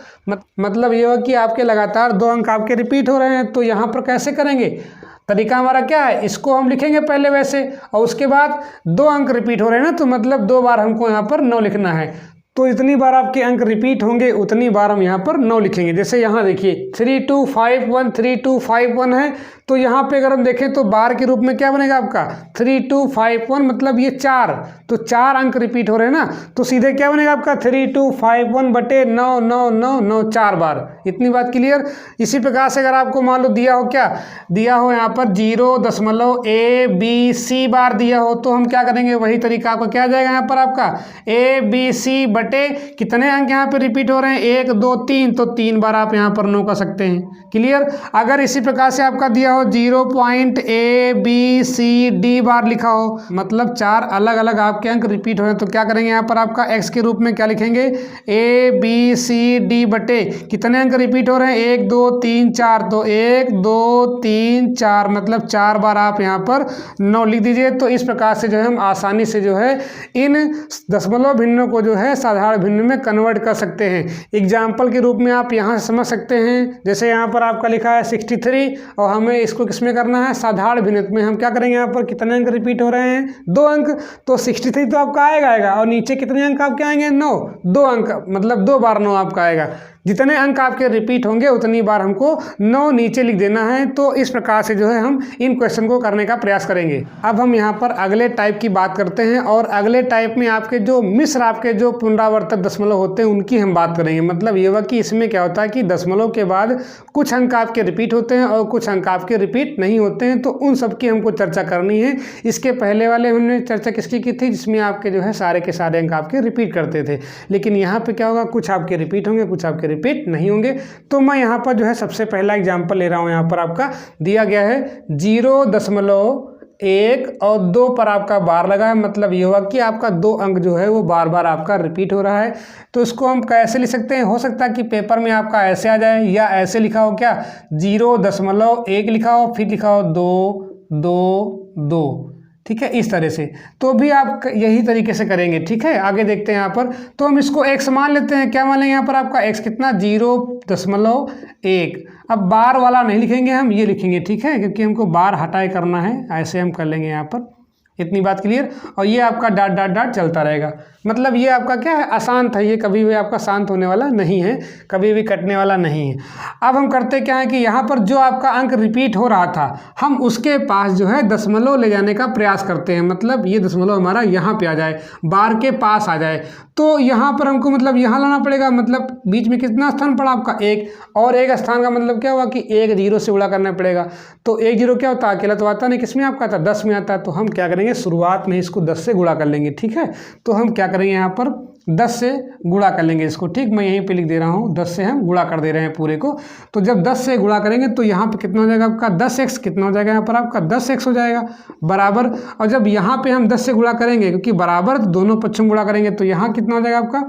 मतलब ये हो कि आपके लगातार 2 अंक आपके रिपीट हो रहे हैं। तो यहाँ पर कैसे करेंगे, तरीका हमारा क्या है, इसको हम लिखेंगे पहले वैसे, और उसके बाद 2 अंक रिपीट हो रहे हैं ना, तो मतलब 2 बार हमको यहाँ पर 9 लिखना है। तो जितनी बार आपके अंक रिपीट होंगे उतनी बार हम यहाँ पर 9 लिखेंगे। जैसे यहाँ देखिए 3251 है, तो यहाँ पे अगर हम देखें तो बार के रूप में क्या बनेगा आपका 3251, मतलब ये 4, तो 4 अंक रिपीट हो रहे हैं ना, तो सीधे क्या बनेगा आपका 3251 बटे 9 4 बार। इतनी बात क्लियर। इसी प्रकार से अगर आपको मान लो दिया हो, क्या दिया हो यहाँ पर 0.a बार दिया हो, तो हम क्या करेंगे, वही तरीका आपका क्या जाएगा यहाँ पर आपका ABC बटे कितने अंक यहाँ पे रिपीट हो रहे हैं 1 2 3, तो 3 बार आप यहाँ पर 9 कर सकते हैं। क्लियर। अगर इसी प्रकार से आपका दिया हो 0.ABCD बार लिखा हो, मतलब 4 अलग अलग आपके अंक रिपीट हो रहे हैं, तो क्या करेंगे यहाँ पर आपका x के रूप में क्या लिखेंगे ABCD बटे कितने अंक रिपीट हो रहे हैं 1 2 3 4, तो 1 2 3 4, मतलब 4 बार आप यहाँ पर 9 लिख दीजिए। तो इस प्रकार से जो है हम आसानी से जो है इन दशमलव भिन्नों को जो है साधारण भिन्न में कन्वर्ट कर सकते हैं। एग्जाम्पल के रूप में आप यहाँ से समझ सकते हैं, जैसे यहाँ पर आपका लिखा है 63 और हमें इसको किस में करना है, साधारण भिन्न में। हम क्या करेंगे, यहाँ पर कितने अंक रिपीट हो रहे हैं, 2 अंक, तो 63 तो आपका आएगा और नीचे कितने अंक आपके आएंगे, 9, 2 अंक, मतलब 2 बार 9 आपका आएगा। जितने अंक आपके रिपीट होंगे उतनी बार हमको 9 नीचे लिख देना है। तो इस प्रकार से जो है हम इन क्वेश्चन को करने का प्रयास करेंगे। अब हम यहाँ पर अगले टाइप की बात करते हैं और अगले टाइप में आपके जो मिश्र आपके जो पुनरावर्तक दशमलव होते हैं उनकी हम बात करेंगे। मतलब ये हुआ कि इसमें क्या होता है कि दशमलव के बाद कुछ अंक आपके रिपीट होते हैं और कुछ अंक आपके रिपीट नहीं होते हैं, तो उन सब की हमको चर्चा करनी है। इसके पहले वाले हमने चर्चा किसकी की थी, जिसमें आपके जो है सारे के सारे अंक आपके रिपीट करते थे। लेकिन यहाँ पे क्या होगा, कुछ आपके रिपीट होंगे, कुछ आपके रिपीट नहीं होंगे। तो मैं यहाँ पर जो है सबसे पहला एग्जाम्पल ले रहा हूँ। यहाँ पर आपका दिया गया है 0.1 और 2 पर आपका बार लगा है। मतलब ये हुआ कि आपका 2 अंक जो है वो बार बार आपका रिपीट हो रहा है। तो इसको हम कैसे लिख सकते हैं, हो सकता है कि पेपर में आपका ऐसे आ जाए या ऐसे लिखा हो, क्या 0.1 लिखा हो, फिर लिखा हो 2, 2, 2, ठीक है, इस तरह से। तो भी आप यही तरीके से करेंगे, ठीक है। आगे देखते हैं यहाँ पर, तो हम इसको x मान लेते हैं। क्या मान लेंगे यहाँ पर आपका x कितना, 0.1। अब बार वाला नहीं लिखेंगे, हम ये लिखेंगे, ठीक है, क्योंकि हमको बार हटाए करना है। ऐसे हम कर लेंगे यहाँ पर, इतनी बात क्लियर। और ये आपका डॉट डॉट डॉट चलता रहेगा। मतलब ये आपका क्या है, अशांत है, ये कभी भी आपका शांत होने वाला नहीं है, कभी भी कटने वाला नहीं है। अब हम करते क्या है कि यहाँ पर जो आपका अंक रिपीट हो रहा था, हम उसके पास जो है दशमलव ले जाने का प्रयास करते हैं। मतलब ये दशमलव हमारा यहाँ पे आ जाए, बार के पास आ जाए। तो यहाँ पर हमको मतलब यहाँ लाना पड़ेगा। मतलब बीच में कितना स्थान पड़ा आपका, 1, और 1 स्थान का मतलब क्या हुआ कि 1 0 से गुणा करना पड़ेगा। तो 1 0 क्या होता है, अकेला तो आता नहीं, किस में आपका आता है, 10 में आता है। तो हम क्या करेंगे, शुरुआत में इसको 10 से गुणा कर लेंगे, ठीक है। तो हम क्या करेंगे, यहाँ पर 10 से गुणा कर लेंगे इसको, ठीक। मैं यहीं पे लिख दे रहा हूँ, 10 से हम गुणा कर दे रहे हैं पूरे को। तो जब 10 से गुणा करेंगे तो यहाँ पे कितना हो जाएगा आपका, 10x, कितना हो जाएगा यहाँ पर आपका 10x हो जाएगा बराबर। और जब यहाँ पे हम 10 से गुणा करेंगे, क्योंकि बराबर दोनों पक्षों में गुणा करेंगे, तो यहाँ कितना हो जाएगा आपका,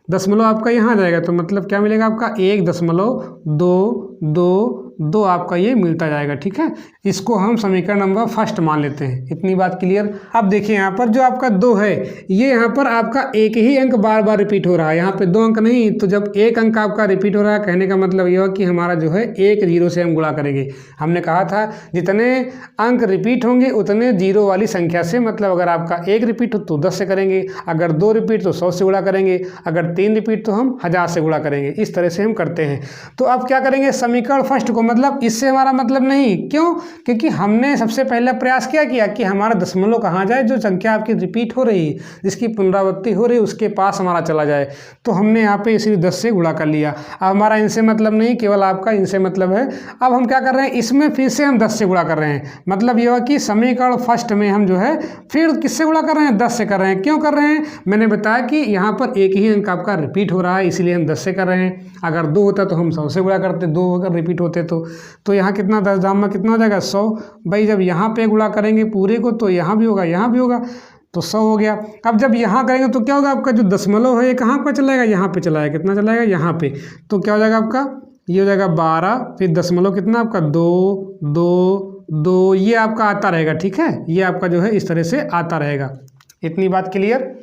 दशमलव आपका यहाँ आ जाएगा। तो मतलब क्या मिलेगा आपका, 1.22 आपका ये मिलता जाएगा, ठीक है। इसको हम समीकरण नंबर फर्स्ट मान लेते हैं। इतनी बात क्लियर। अब देखिए यहाँ पर जो आपका 2 है, ये यहाँ पर आपका एक ही अंक बार बार रिपीट हो रहा है, यहाँ पे 2 अंक नहीं। तो जब एक अंक आपका रिपीट हो रहा है, कहने का मतलब ये हो कि हमारा जो है 1 0 से हम गुणा करेंगे। हमने कहा था जितने अंक रिपीट होंगे उतने 0 वाली संख्या से। मतलब अगर आपका 1 रिपीट हो तो 10 से करेंगे, अगर 2 रिपीट तो 100 से गुणा करेंगे, अगर 3 रिपीट तो हम 1000 से गुणा करेंगे। इस तरह से हम करते हैं। तो अब क्या करेंगे, समीकरण फर्स्ट को, मतलब इससे हमारा मतलब नहीं, क्यों, क्योंकि हमने सबसे पहले प्रयास क्या किया कि हमारा दशमलव कहाँ जाए, जो संख्या आपकी रिपीट हो रही है, जिसकी पुनरावृत्ति हो रही है, उसके पास हमारा चला जाए। तो हमने यहाँ पे इसी 10 से गुणा कर लिया। अब हमारा इनसे मतलब नहीं, केवल आपका इनसे मतलब है। अब हम क्या कर रहे हैं, इसमें फिर से हम 10 से गुणा कर रहे हैं। मतलब ये हुआ कि समीकरण फर्स्ट में हम जो है फिर किससे गुणा कर रहे हैं, 10 से कर रहे हैं। क्यों कर रहे हैं, मैंने बताया कि यहाँ पर एक ही अंक आपका रिपीट हो रहा है, इसीलिए हम 10 से कर रहे हैं। अगर 2 होता तो हम 100 से गुणा करते, 2 अगर रिपीट होते तो यहाँ कितना 10 दाम में कितना हो जाएगा, 100। भाई जब यहाँ पे गुणा करेंगे पूरे को तो यहाँ भी होगा, यहाँ भी होगा, तो 100 हो गया। अब जब यहाँ करेंगे तो क्या होगा, आपका जो दशमलव है ये कहाँ पर चलाएगा, यहाँ पे चलाएगा। कितना चलाएगा, यहाँ पे। तो क्या हो जाएगा आपका, ये हो जाएगा 12, फिर दशमलव कितना आपका 2, 2, 2, ये आपका आता रहेगा, ठीक है। ये आपका जो है इस तरह से आता रहेगा। इतनी बात क्लियर।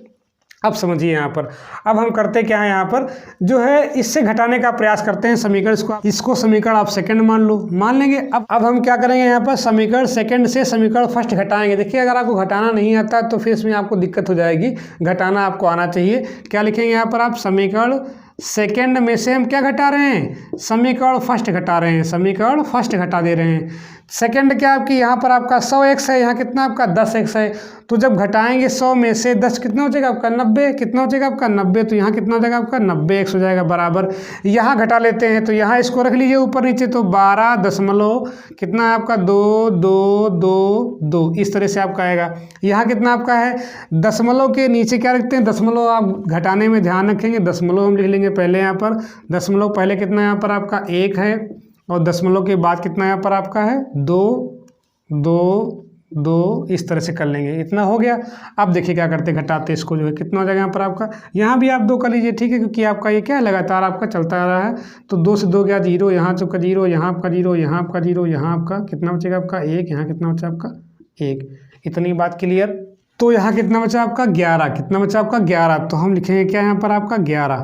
अब समझिए यहाँ पर, अब हम करते क्या है, यहाँ पर जो है इससे घटाने का प्रयास करते हैं समीकरण। इसको समीकरण आप सेकंड मान लो, मान लेंगे। अब हम क्या करेंगे, यहाँ पर समीकरण सेकंड से समीकरण फर्स्ट घटाएंगे। देखिए अगर आपको घटाना नहीं आता तो फिर इसमें आपको दिक्कत हो जाएगी, घटाना आपको आना चाहिए। क्या लिखेंगे यहाँ पर आप, समीकरण सेकंड में से हम क्या घटा रहे हैं, समीकरण फर्स्ट घटा रहे हैं, समीकरण फर्स्ट घटा दे रहे हैं। सेकंड क्या आपकी, यहाँ पर आपका 100x है, यहाँ कितना आपका 10x है। तो जब घटाएंगे 100 में से 10 कितना हो जाएगा आपका 90, कितना हो जाएगा आपका 90। तो यहाँ कितना हो जाएगा आपका 90x हो जाएगा बराबर। यहाँ घटा लेते हैं तो यहाँ इसको रख लीजिए ऊपर नीचे, तो 12 दशमलव कितना है आपका 2, 2, 2, 2, इस तरह से आपका आएगा। यहाँ कितना आपका है, दशमलव के नीचे क्या रखते हैं, दशमलव आप घटाने में ध्यान रखेंगे, दशमलव हम लिख लेंगे पहले। यहाँ पर दशमलव पहले कितना यहाँ पर आपका 1 है, और दशमलव के बाद कितना यहाँ पर आपका है 2, 2, 2, इस तरह से कर लेंगे। इतना हो गया। अब देखिए क्या करते, घटाते इसको जो है कितना हो जाएगा यहाँ पर आपका, यहाँ भी आप 2 कर लीजिए, ठीक है, क्योंकि आपका ये क्या है लगातार आपका चलता आ रहा है। तो 2 से 2 गया 0, यहाँ चुका 0, यहाँ आपका 0, यहाँ आपका 0, यहाँ आपका कितना बचेगा आपका 1, यहाँ कितना बचा आपका 1। इतनी बात क्लियर। तो यहाँ कितना बचा आपका 11, कितना बचा आपका 11, तो हम लिखेंगे क्या यहाँ पर आपका 11।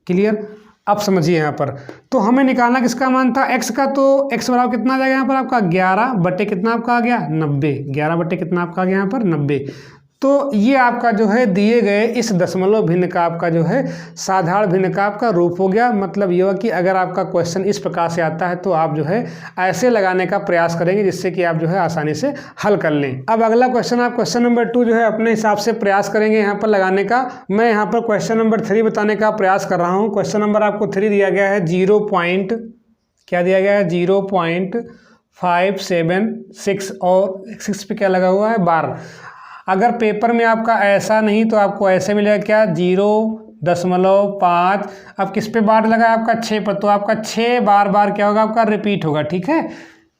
क्लियर, अब समझिए यहाँ पर तो हमें निकालना किसका मान था, x का, तो x बराबर कितना आ जाएगा यहाँ पर आपका 11 बटे कितना आपका आ गया 90, 11 बटे कितना आपका आ गया यहाँ पर 90। तो ये आपका जो है दिए गए इस दशमलव भिन्न का आपका जो है साधारण भिन्न का आपका रूप हो गया। मतलब ये हुआ कि अगर आपका क्वेश्चन इस प्रकार से आता है तो आप जो है ऐसे लगाने का प्रयास करेंगे जिससे कि आप जो है आसानी से हल कर लें। अब अगला क्वेश्चन आप क्वेश्चन नंबर 2 जो है अपने हिसाब से प्रयास करेंगे यहाँ पर लगाने का। मैं यहाँ पर क्वेश्चन नंबर 3 बताने का प्रयास कर रहा हूँ। क्वेश्चन नंबर आपको 3 दिया गया है 0.576 और 6 पे क्या लगा हुआ है 12। अगर पेपर में आपका ऐसा नहीं तो आपको ऐसे मिलेगा क्या 0.5। अब किस पे बार लगा है आपका 6 पर, तो आपका 6 बार क्या होगा आपका रिपीट होगा। ठीक है,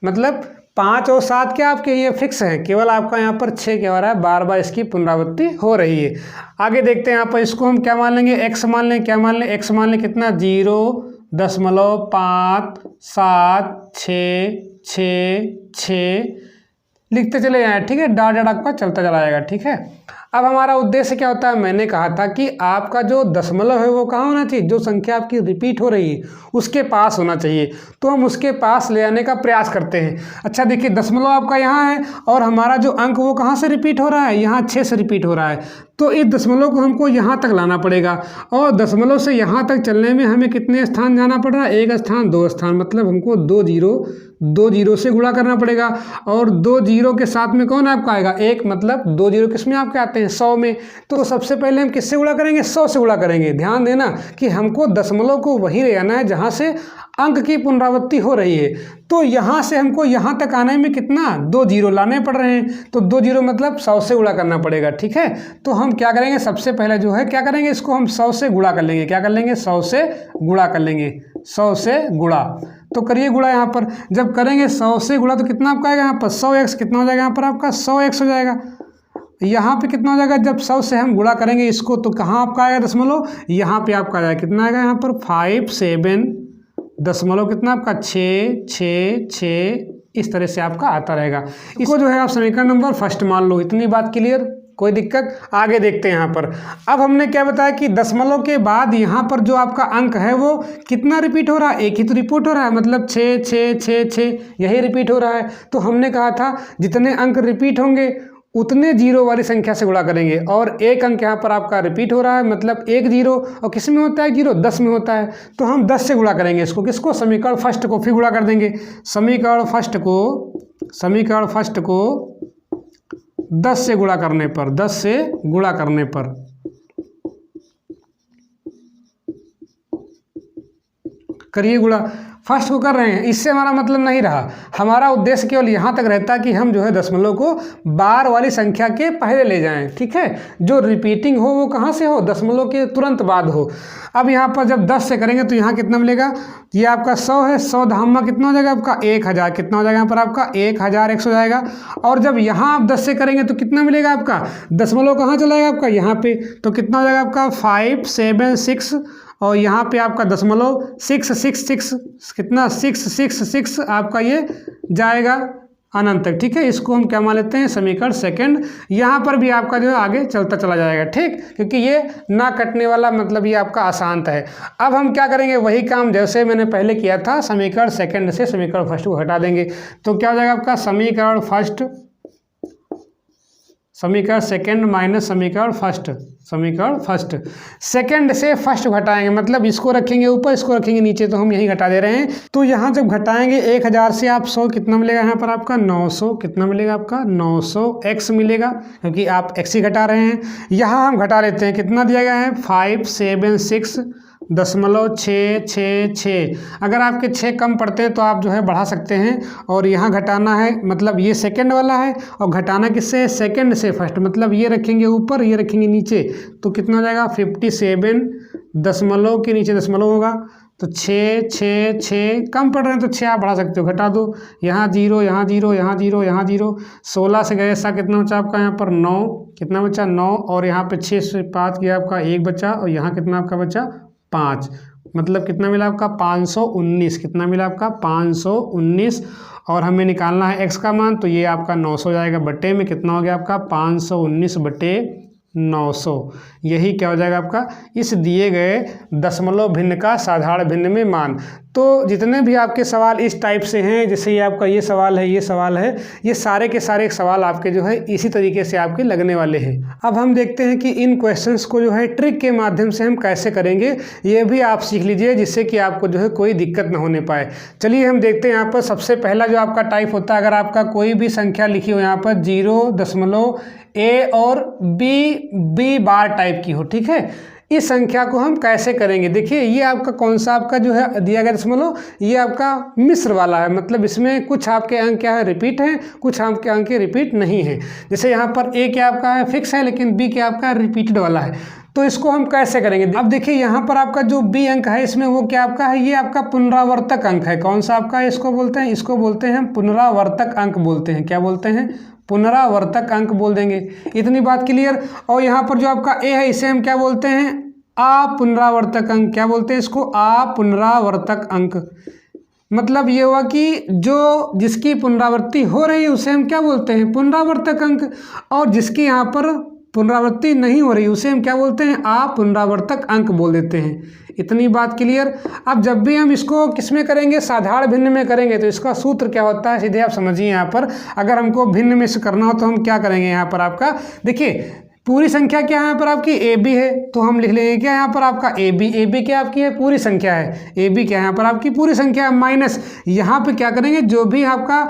मतलब 5 और 7 क्या आपके ये फिक्स है, केवल आपका यहाँ पर 6 क्या हो रहा है बार इसकी पुनरावृत्ति हो रही है। आगे देखते हैं यहाँ पर इसको हम क्या मान लेंगे, x मान लें, क्या मान लें, x मान लें कितना 0.57666 लिखते चले जाएं। ठीक है, डॉट डॉट आपका चलता चला जाएगा। ठीक है, अब हमारा उद्देश्य क्या होता है, मैंने कहा था कि आपका जो दशमलव है वो कहाँ होना चाहिए, जो संख्या आपकी रिपीट हो रही है उसके पास होना चाहिए। तो हम उसके पास ले आने का प्रयास करते हैं। अच्छा देखिए, दशमलव आपका यहाँ है और हमारा जो अंक वो कहाँ से रिपीट हो रहा है, यहाँ 6 से रिपीट हो रहा है। तो इस दशमलव को हमको यहाँ तक लाना पड़ेगा और दशमलव से यहाँ तक चलने में हमें कितने स्थान जाना पड़ रहा है, 1 स्थान 2 स्थान, मतलब हमको 2 जीरो से गुणा करना पड़ेगा। और 2 जीरो के साथ में कौन आपका आएगा 1, मतलब 2 जीरो किस में आपके आते हैं 100 में। तो सबसे पहले हम किससे गुणा करेंगे 100 से गुणा करेंगे। ध्यान देना कि हमको दशमलव को वहीं ले आना है जहाँ से अंक की पुनरावृत्ति हो रही है। तो यहाँ से हमको यहाँ तक आने में कितना 2 जीरो लाने पड़ रहे हैं, तो 2 जीरो मतलब 100 से गुणा करना पड़ेगा। ठीक है, तो हम क्या करेंगे, सबसे पहले जो है क्या करेंगे, इसको हम 100 से गुणा कर लेंगे। क्या कर लेंगे 100 से गुणा कर लेंगे, 100 से गुणा। तो करिए गुणा यहाँ पर, जब करेंगे 100 से गुणा तो कितना आपका आएगा यहाँ पर 100x, कितना हो जाएगा यहाँ पर आपका 100x हो जाएगा। यहाँ पे कितना हो जाएगा, जब 100 से हम गुणा करेंगे इसको तो कहाँ आपका आएगा दशमलव, यहाँ पे आपका आएगा कितना आएगा यहाँ पर 57 दशमलव कितना आपका 6 इस तरह से आपका आता रहेगा। इसको जो है आप समीकरण नंबर फर्स्ट मान लो। इतनी बात क्लियर, कोई दिक्कत। आगे देखते हैं यहाँ पर। अब हमने क्या बताया कि दशमलव के बाद यहाँ पर जो आपका अंक है वो कितना रिपीट हो रहा है, एक ही तो रिपीट हो रहा है, मतलब 6 यही रिपीट हो रहा है। तो हमने कहा था जितने अंक रिपीट होंगे उतने जीरो वाली संख्या से गुणा करेंगे। और एक अंक यहाँ पर आपका रिपीट हो रहा है, मतलब 1 जीरो, और किस में होता है जीरो 10 में होता है। तो हम 10 से गुणा करेंगे इसको, किसको समीकरण फर्स्ट को, फिर गुणा कर देंगे समीकरण फर्स्ट को 10 से गुणा करने पर, 10 से गुणा करने पर करिए गुणा। फर्स्ट को कर रहे हैं, इससे हमारा मतलब नहीं रहा। हमारा उद्देश्य केवल यहाँ तक रहता है कि हम जो है दशमलव को बार वाली संख्या के पहले ले जाएं। ठीक है, जो रिपीटिंग हो वो कहाँ से हो, दशमलव के तुरंत बाद हो। अब यहाँ पर जब 10 से करेंगे तो यहाँ कितना मिलेगा, ये आपका 100 है, 100 धामा कितना हो जाएगा आपका 1000, कितना हो जाएगा यहाँ पर आपका 1100 हो जाएगा। और जब यहाँ आप 10 से करेंगे तो कितना मिलेगा आपका, दशमलव कहाँ चला जाएगा आपका यहाँ पे, तो कितना हो जाएगा आपका 576 और यहाँ पे आपका दशमलव 666 कितना 666 आपका ये जाएगा अनंत तक। ठीक है, इसको हम क्या मान लेते हैं समीकरण सेकंड। यहाँ पर भी आपका जो है आगे चलता चला जाएगा। ठीक, क्योंकि ये ना कटने वाला, मतलब ये आपका आसान है। अब हम क्या करेंगे, वही काम जैसे मैंने पहले किया था, समीकरण सेकंड से समीकरण फर्स्ट को हटा देंगे। तो क्या हो जाएगा आपका समीकरण सेकंड माइनस समीकरण फर्स्ट। सेकंड से फर्स्ट घटाएंगे, मतलब इसको रखेंगे ऊपर, इसको रखेंगे नीचे, तो हम यही घटा दे रहे हैं। तो यहाँ जब घटाएंगे 1000 से आप 100 कितना मिलेगा यहाँ पर आपका 900, कितना मिलेगा आपका 900x मिलेगा, क्योंकि आप x ही घटा रहे हैं। यहाँ हम घटा लेते हैं, कितना दिया गया है 576.666। अगर आपके 6 कम पड़ते हैं तो आप जो है बढ़ा सकते हैं। और यहाँ घटाना है, मतलब ये सेकंड वाला है, और घटाना किससे, सेकंड से फर्स्ट, मतलब ये रखेंगे ऊपर, ये रखेंगे नीचे, तो कितना हो जाएगा 57 दशमलव के नीचे दशमलव होगा, तो 6 कम पड़ रहे हैं तो 6 आप बढ़ा सकते हो, घटा दो, यहाँ 0 यहाँ 0 यहाँ 0 यहाँ 0, 16 से गए ऐसा कितना बचा आपका यहाँ पर 9, कितना बचा 9, और यहाँ पे 6 से 5 गया आपका 1 बचा, और यहाँ कितना आपका बचा 5, मतलब कितना मिला आपका 519, कितना मिला आपका 519। और हमें निकालना है x का मान, तो ये आपका 900 हो जाएगा, बटे में कितना हो गया आपका 519 बटे 900। यही क्या हो जाएगा आपका इस दिए गए दशमलव भिन्न का साधारण भिन्न में मान। तो जितने भी आपके सवाल इस टाइप से हैं, जैसे ये आपका ये सवाल है, ये सवाल है, ये सारे के सारे सवाल आपके जो है इसी तरीके से आपके लगने वाले हैं। अब हम देखते हैं कि इन क्वेश्चंस को जो है ट्रिक के माध्यम से हम कैसे करेंगे, ये भी आप सीख लीजिए, जिससे कि आपको जो है कोई दिक्कत न होने पाए। चलिए हम देखते हैं यहाँ पर सबसे पहला जो आपका टाइप होता है, अगर आपका कोई भी संख्या लिखी हो यहाँ पर 0 A और B बार टाइप की हो, ठीक है, इस संख्या को हम कैसे करेंगे। देखिए ये आपका कौन सा आपका जो है दिया गया दशमलव, ये आपका मिश्र वाला है, मतलब इसमें कुछ आपके अंक क्या है रिपीट हैं, कुछ आपके अंक रिपीट नहीं है। जैसे यहाँ पर A क्या आपका है फिक्स है, लेकिन B क्या आपका रिपीटेड वाला है। तो इसको हम कैसे करेंगे। अब देखिए यहाँ पर आपका जो B अंक है इसमें वो क्या आपका है, ये आपका पुनरावर्तक अंक है। कौन सा आपका है, इसको बोलते हैं, इसको बोलते हैं हम पुनरावर्तक अंक बोलते हैं। क्या बोलते हैं, पुनरावर्तक अंक बोल देंगे। इतनी बात क्लियर। और यहाँ पर जो आपका A है इसे हम क्या बोलते हैं, अपुनरावर्तक अंक। क्या बोलते हैं इसको, अपुनरावर्तक अंक। मतलब ये हुआ कि जो जिसकी पुनरावृत्ति हो रही है उसे हम क्या बोलते हैं, पुनरावर्तक अंक, और जिसकी यहाँ पर पुनरावृत्ति नहीं हो रही उसे हम क्या बोलते हैं, अपुनरावर्तक अंक बोल देते हैं। इतनी बात क्लियर। अब जब भी हम इसको किस में करेंगे, साधारण भिन्न में करेंगे, तो इसका सूत्र क्या होता है सीधे आप समझिए। यहाँ पर अगर हमको भिन्न में से करना हो तो हम क्या करेंगे, यहाँ पर आपका देखिए पूरी संख्या क्या है यहाँ पर आपकी AB है, तो हम लिख लेंगे क्या यहाँ पर आपका AB क्या आपकी है, पूरी संख्या है। AB क्या है यहाँ पर आपकी पूरी संख्या है, माइनस यहाँ पे क्या करेंगे, जो भी आपका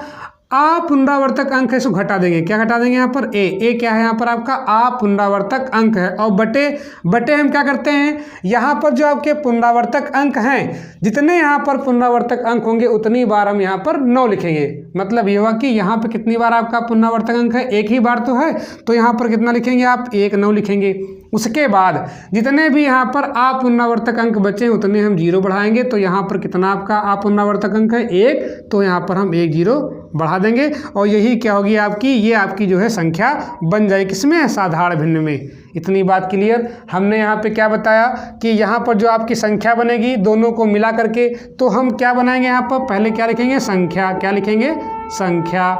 अपुनरावर्तक अंक है इसको घटा देंगे। क्या घटा देंगे यहाँ पर, A क्या है यहाँ पर आपका अपुनरावर्तक अंक है, और बटे हम क्या करते हैं, यहाँ पर जो आपके पुनरावर्तक अंक हैं, जितने यहाँ पर पुनरावर्तक अंक होंगे उतनी बार हम यहाँ पर 9 लिखेंगे। मतलब ये हुआ कि यहाँ पर कितनी बार आपका पुनरावर्तक अंक है, एक ही बार तो है, तो यहाँ पर कितना लिखेंगे आप, 1 9 लिखेंगे। उसके बाद जितने भी यहाँ पर अपुनरावर्तक अंक बचे उतने हम 0 बढ़ाएंगे। तो यहाँ पर कितना आपका अपुनरावर्तक अंक है, 1, तो यहाँ पर हम 1 0 बढ़ा देंगे, और यही क्या होगी आपकी, ये आपकी जो है संख्या बन जाए किसमें, साधारण भिन्न में। इतनी बात क्लियर। हमने यहाँ पे क्या बताया कि यहाँ पर जो आपकी संख्या बनेगी दोनों को मिला करके, तो हम क्या बनाएंगे, यहाँ पर पहले क्या लिखेंगे, संख्या। क्या लिखेंगे, संख्या,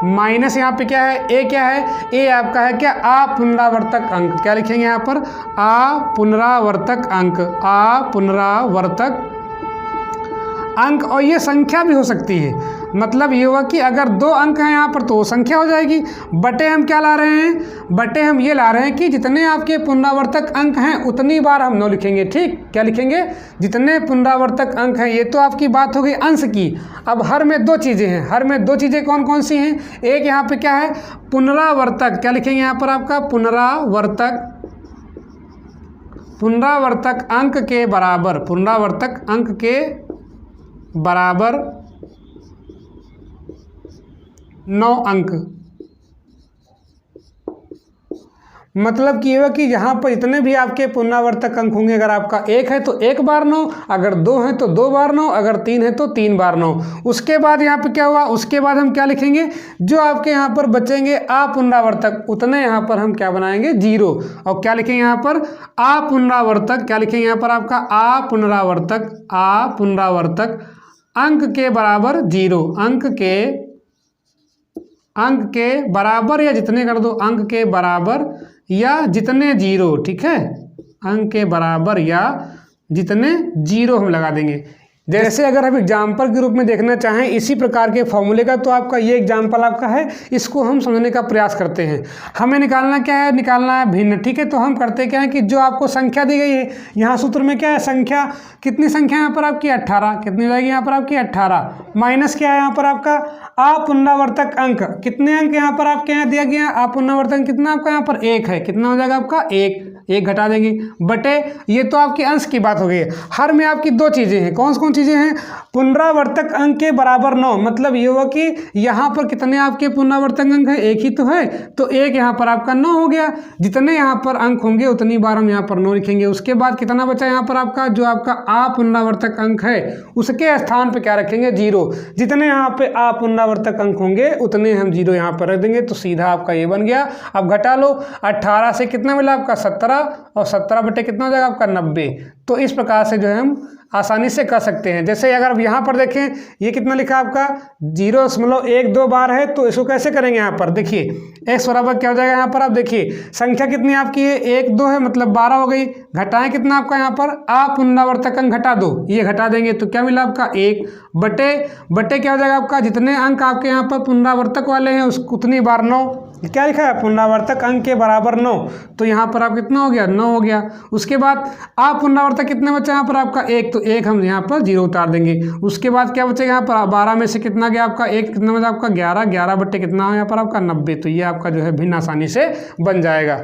माइनस यहाँ पे क्या है, A क्या है, A आपका है क्या, अपुनरावर्तक अंक। क्या लिखेंगे यहाँ पर, अपुनरावर्तक अंक, अपुनरावर्तक अंक। और ये संख्या भी हो सकती है, मतलब ये हुआ कि अगर 2 अंक हैं यहाँ पर तो वो संख्या हो जाएगी। बटे हम क्या ला रहे हैं, बटे हम ये ला रहे हैं कि जितने आपके पुनरावर्तक अंक हैं उतनी बार हम 9 लिखेंगे। ठीक, क्या लिखेंगे, जितने पुनरावर्तक अंक हैं। ये तो आपकी बात हो गई अंश की। अब हर में 2 चीज़ें हैं, हर में 2 चीज़ें कौन कौन सी हैं, एक यहाँ पे क्या है, पुनरावर्तक। क्या लिखेंगे यहाँ पर आपका, पुनरावर्तक अंक के बराबर, पुनरावर्तक अंक के बराबर 9 अंक। मतलब कि ये कि यहाँ पर जितने भी आपके पुनरावर्तक अंक होंगे, अगर आपका 1 है तो 1 बार 9, अगर 2 है तो 2 बार 9, अगर 3 है तो 3 बार 9। उसके बाद यहाँ पे क्या हुआ, उसके बाद हम क्या लिखेंगे, जो आपके यहाँ पर बचेंगे अपुनरावर्तक उतने यहाँ पर हम क्या बनाएंगे, 0। और क्या लिखेंगे यहाँ पर, अपुनरावर्तक। क्या लिखेंगे यहाँ पर आपका, अपुनरावर्तक अंक के बराबर 0। अंक के बराबर या जितने कर दो, अंक के बराबर या जितने 0। ठीक है, अंक के बराबर या जितने 0 हम लगा देंगे। जैसे अगर हम एग्जाम्पल के रूप में देखना चाहें इसी प्रकार के फॉर्मूले का, तो आपका ये एग्जाम्पल आपका है, इसको हम समझने का प्रयास करते हैं। हमें निकालना क्या है, निकालना है भिन्न। ठीक है, तो हम करते क्या है कि जो आपको संख्या दी गई है, यहाँ सूत्र में क्या है, संख्या, कितनी संख्या यहाँ पर आपकी 18, कितनी हो जाएगी यहाँ पर आपकी 18, माइनस क्या है यहाँ पर आपका अपुनरावर्तक अंक, कितने अंक यहाँ पर आपके यहाँ दिया गया, अपुनरावर्तक कितना आपका यहाँ पर 1 है, कितना हो जाएगा आपका 1 घटा देंगे, बटे ये तो आपके अंश की बात हो गई है। हर में आपकी 2 चीज़ें हैं, कौन कौन चीज़ें हैं, पुनरावर्तक अंक के बराबर 9। मतलब ये हुआ कि यहाँ पर कितने आपके पुनरावर्तक अंक हैं, 1 ही तो है, तो 1 यहाँ पर आपका 9 हो गया। जितने यहाँ पर अंक होंगे उतनी बार हम यहाँ पर 9 लिखेंगे। उसके बाद कितना बचा यहाँ पर आपका, जो आपका अपुनरावर्तक अंक है उसके स्थान पर क्या रखेंगे, 0। जितने यहाँ पे अपुनरावर्तक अंक होंगे उतने हम 0 यहाँ पर रख देंगे, तो सीधा आपका ये बन गया। अब घटा लो, 18 से कितना मिला आपका 17 17 और 17 बटे कितना हो जाएगा आपका 90। तो इस प्रकार से जो है हम आसानी से कर सकते हैं। जैसे अगर यहाँ पर देखें ये कितना लिखा आपका 0.12 बार है, तो इसको कैसे करेंगे यहाँ पर देखिए x बराबर क्या हो जाएगा। यहाँ पर आप देखिए संख्या कितनी आपकी है 1 2 है, मतलब 12 हो गई। घटाएं कितना आपका यहाँ पर आप पुनरावर्तक अंक घटा दो, ये घटा देंगे तो क्या मिला आपका 1 बटे क्या हो जाएगा आपका जितने अंक आपके यहाँ पर पुनरावर्तक वाले हैं उस उतनी बार 9, क्या लिखा है पुनरावर्तक अंक के बराबर 9। तो यहाँ पर आप कितना हो गया 9 हो गया। उसके बाद आप पुनरावर्तक कितने बचा यहाँ पर आपका 1, तो 1 हम यहाँ पर 0 उतार देंगे। उसके बाद क्या बचेगा यहाँ पर 12 में से कितना गया आपका 1 कितना बचा आपका 11 बटे कितना यहाँ पर आपका 90। तो ये आपका जो है भिन्न आसानी से बन जाएगा।